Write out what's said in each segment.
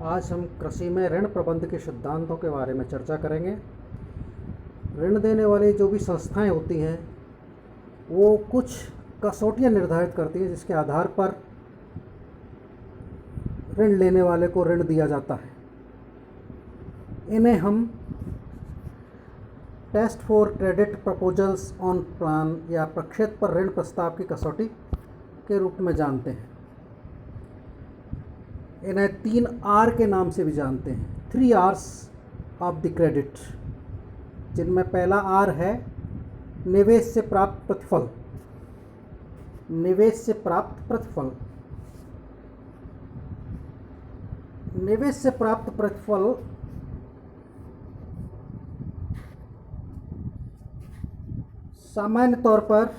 आज हम कृषि में ऋण प्रबंध के सिद्धांतों के बारे में चर्चा करेंगे। ऋण देने वाली जो भी संस्थाएं होती हैं वो कुछ कसौटियां निर्धारित करती हैं जिसके आधार पर ऋण लेने वाले को ऋण दिया जाता है। इन्हें हम test for credit proposals on plan या प्रक्षेप पर ऋण प्रस्ताव की कसौटी के रूप में जानते हैं। इन्हें 3R के नाम से भी जानते हैं, 3 R's ऑफ द क्रेडिट, जिनमें पहला R है निवेश से प्राप्त प्रतिफल। निवेश से प्राप्त प्रतिफल, निवेश से प्राप्त प्रतिफल सामान्य तौर पर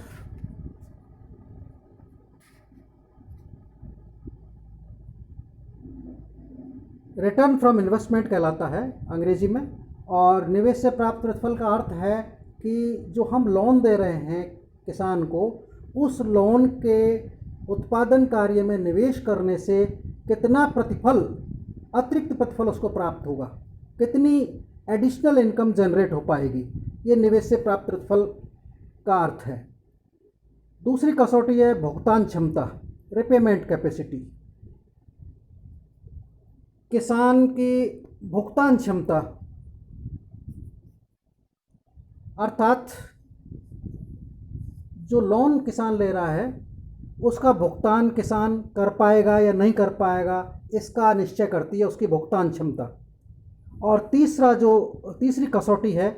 रिटर्न फ्रॉम इन्वेस्टमेंट कहलाता है अंग्रेजी में। और निवेश से प्राप्त प्रतिफल का अर्थ है कि जो हम लोन दे रहे हैं किसान को, उस लोन के उत्पादन कार्य में निवेश करने से कितना प्रतिफल, अतिरिक्त प्रतिफल उसको प्राप्त होगा, कितनी एडिशनल इनकम जनरेट हो पाएगी, ये निवेश से प्राप्त प्रतिफल का अर्थ है। दूसरी कसौटी है भुगतान क्षमता, रिपेमेंट कैपेसिटी। किसान की भुगतान क्षमता अर्थात जो लोन किसान ले रहा है उसका भुगतान किसान कर पाएगा या नहीं कर पाएगा, इसका निश्चय करती है उसकी भुगतान क्षमता। और तीसरी कसौटी है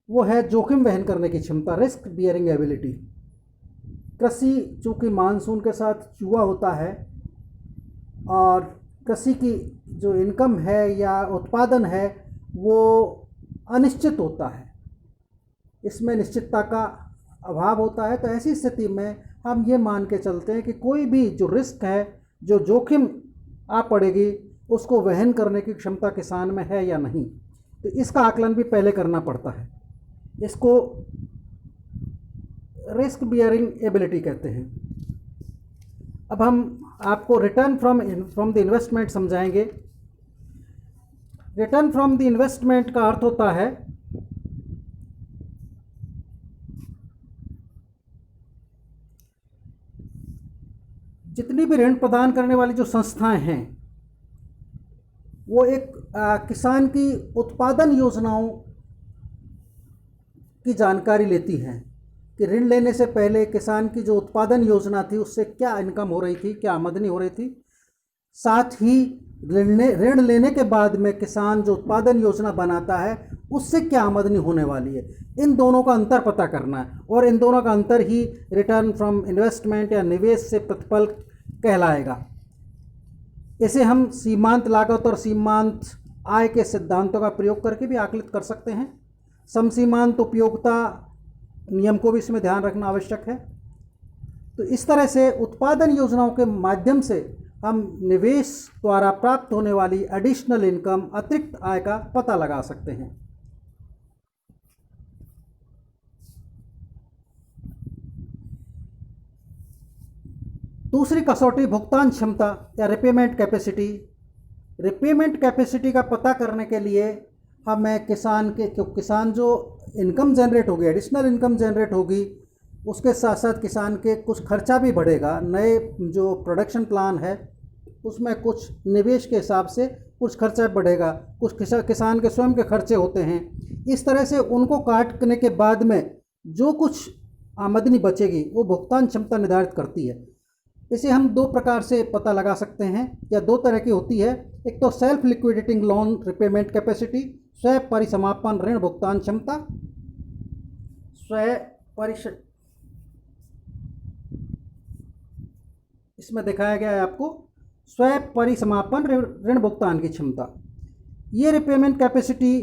वो है जोखिम वहन करने की क्षमता, रिस्क बियरिंग एबिलिटी। कृषि चूँकि मानसून के साथ जुआ होता है और कृषि की जो इनकम है या उत्पादन है वो अनिश्चित होता है, इसमें निश्चितता का अभाव होता है। तो ऐसी स्थिति में हम ये मान के चलते हैं कि कोई भी जो रिस्क है, जो जोखिम आ पड़ेगी, उसको वहन करने की क्षमता किसान में है या नहीं। तो इसका आकलन भी पहले करना पड़ता है। इसको रिस्क बियरिंग एबिलिटी कहते हैं। अब हम आपको रिटर्न फ्रॉम द इन्वेस्टमेंट समझाएंगे। रिटर्न फ्रॉम द इन्वेस्टमेंट का अर्थ होता है जितनी भी ऋण प्रदान करने वाली जो संस्थाएं हैं वो एक किसान की उत्पादन योजनाओं की जानकारी लेती हैं कि ऋण लेने से पहले किसान की जो उत्पादन योजना थी उससे क्या इनकम हो रही थी, क्या आमदनी हो रही थी। साथ ही ऋण लेने के बाद में किसान जो उत्पादन योजना बनाता है उससे क्या आमदनी होने वाली है, इन दोनों का अंतर पता करना है। और इन दोनों का अंतर ही रिटर्न फ्रॉम इन्वेस्टमेंट या निवेश से प्रतिफल कहलाएगा। इसे हम सीमांत लागत और सीमांत आय के सिद्धांतों का प्रयोग करके भी आकलित कर सकते हैं। समसीमांत उपयोगिता नियम को भी इसमें ध्यान रखना आवश्यक है। तो इस तरह से उत्पादन योजनाओं के माध्यम से हम निवेश द्वारा प्राप्त होने वाली एडिशनल इनकम, अतिरिक्त आय का पता लगा सकते हैं। दूसरी कसौटी भुगतान क्षमता या रिपेमेंट कैपेसिटी। रिपेमेंट कैपेसिटी का पता करने के लिए हमें किसान जो इनकम जनरेट होगी, एडिशनल इनकम जनरेट होगी, उसके साथ साथ किसान के कुछ खर्चा भी बढ़ेगा। नए जो प्रोडक्शन प्लान है उसमें कुछ निवेश के हिसाब से कुछ खर्चा बढ़ेगा, कुछ किसान के स्वयं के खर्चे होते हैं। इस तरह से उनको काटने के बाद में जो कुछ आमदनी बचेगी वो भुगतान क्षमता निर्धारित करती है। इसे हम दो प्रकार से पता लगा सकते हैं या दो तरह की होती है। एक तो self liquidating loan repayment capacity, स्वयं परिसमापन ऋण भुगतान क्षमता। इसमें दिखाया गया है आपको स्वयं परिसमापन ऋण भुगतान की क्षमता। ये रिपेमेंट कैपेसिटी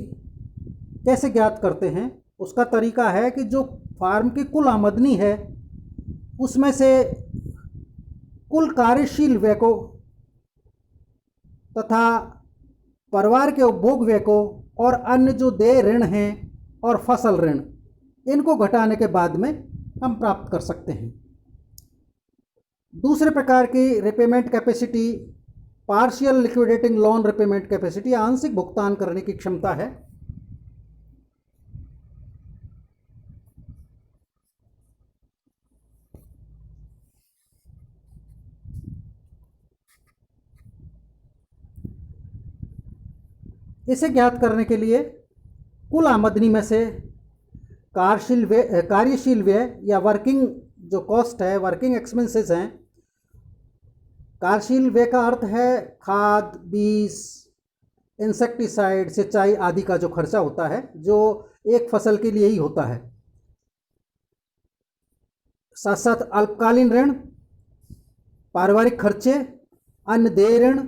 कैसे ज्ञात करते हैं, उसका तरीका है कि जो फार्म की कुल आमदनी है उसमें से कुल कार्यशील व्यय को तथा परिवार के उपभोग व्यय को और अन्य जो देय ऋण हैं और फसल ऋण, इनको घटाने के बाद में हम प्राप्त कर सकते हैं। दूसरे प्रकार की repayment capacity partial liquidating loan repayment capacity, आंशिक भुगतान करने की क्षमता है। इसे ज्ञात करने के लिए कुल आमदनी में से कार्यशील व्यय या वर्किंग जो कॉस्ट है, वर्किंग एक्सपेंसेस हैं। कार्यशील व्यय का अर्थ है खाद, बीज, इंसेक्टिसाइड, सिंचाई आदि का जो खर्चा होता है, जो एक फसल के लिए ही होता है। साथ साथ अल्पकालीन ऋण, पारिवारिक खर्चे, अन्य देय ऋण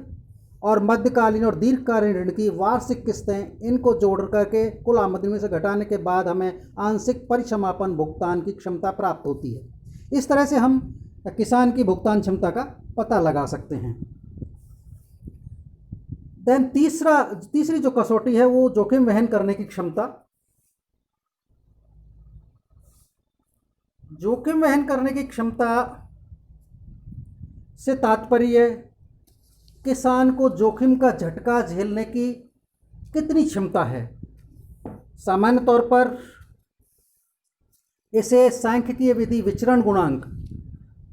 और मध्यकालीन और दीर्घकालीन ऋण की वार्षिक किस्तें, इनको जोड़ करके कुल आमदनी में से घटाने के बाद हमें आंशिक परिसमापन भुगतान की क्षमता प्राप्त होती है। इस तरह से हम किसान की भुगतान क्षमता का पता लगा सकते हैं। देन तीसरी जो कसौटी है वो जोखिम वहन करने की क्षमता। जोखिम वहन करने की क्षमता से तात्पर्य किसान को जोखिम का झटका झेलने की कितनी क्षमता है। सामान्य तौर पर इसे सांख्यिकीय विधि विचरण गुणांक,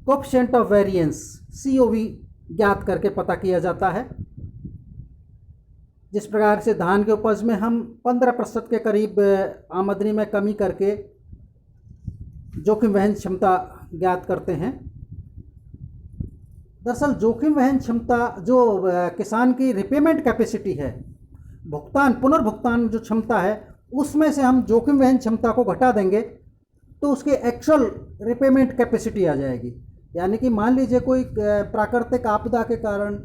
कोएफिशिएंट ऑफ वेरिएंस, COV ज्ञात करके पता किया जाता है। जिस प्रकार से धान के उपज में हम 15% के करीब आमदनी में कमी करके जोखिम वहन क्षमता ज्ञात करते हैं। दरअसल जोखिम वहन क्षमता जो किसान की रिपेमेंट कैपेसिटी है, पुनर्भुगतान जो क्षमता है, उसमें से हम जोखिम वहन क्षमता को घटा देंगे तो उसकी एक्चुअल रिपेमेंट कैपेसिटी आ जाएगी। यानी कि मान लीजिए कोई प्राकृतिक आपदा के कारण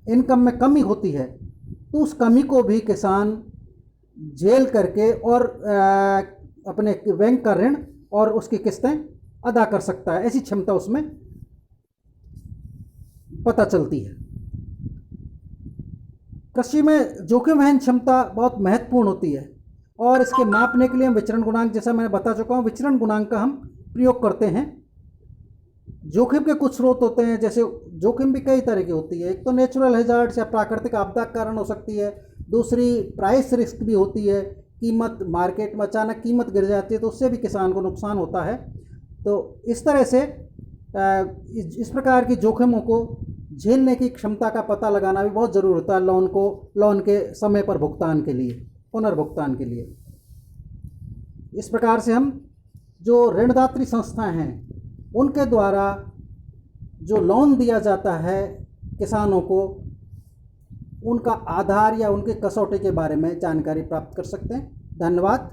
इनकम में कमी होती है, तो उस कमी को भी किसान झेल करके और अपने बैंक का ऋण और उसकी किस्तें अदा कर सकता है। ऐसी क्षमता उसमें पता चलती है। कृषि में जोखिम वहन क्षमता बहुत महत्वपूर्ण होती है और इसके मापने के लिए हम विचरण गुणांक, जैसा मैंने बता चुका हूँ, विचरण गुणांक का हम प्रयोग करते हैं। जोखिम के कुछ स्रोत होते हैं, जैसे जोखिम भी कई तरह की होती है। एक तो नेचुरल हैजार्ड्स या प्राकृतिक आपदा के कारण हो सकती है, दूसरी प्राइस रिस्क भी होती है, कीमत मार्केट में अचानक कीमत गिर जाती है तो उससे भी किसान को नुकसान होता है। तो इस तरह से इस प्रकार की जोखिमों को झेलने की क्षमता का पता लगाना भी बहुत ज़रूरी होता है लोन के समय पर भुगतान के लिए, पुनर्भुगतान के लिए। इस प्रकार से हम जो ऋणदात्री संस्थाएं हैं उनके द्वारा जो लोन दिया जाता है किसानों को, उनका आधार या उनके कसौटी के बारे में जानकारी प्राप्त कर सकते हैं। धन्यवाद।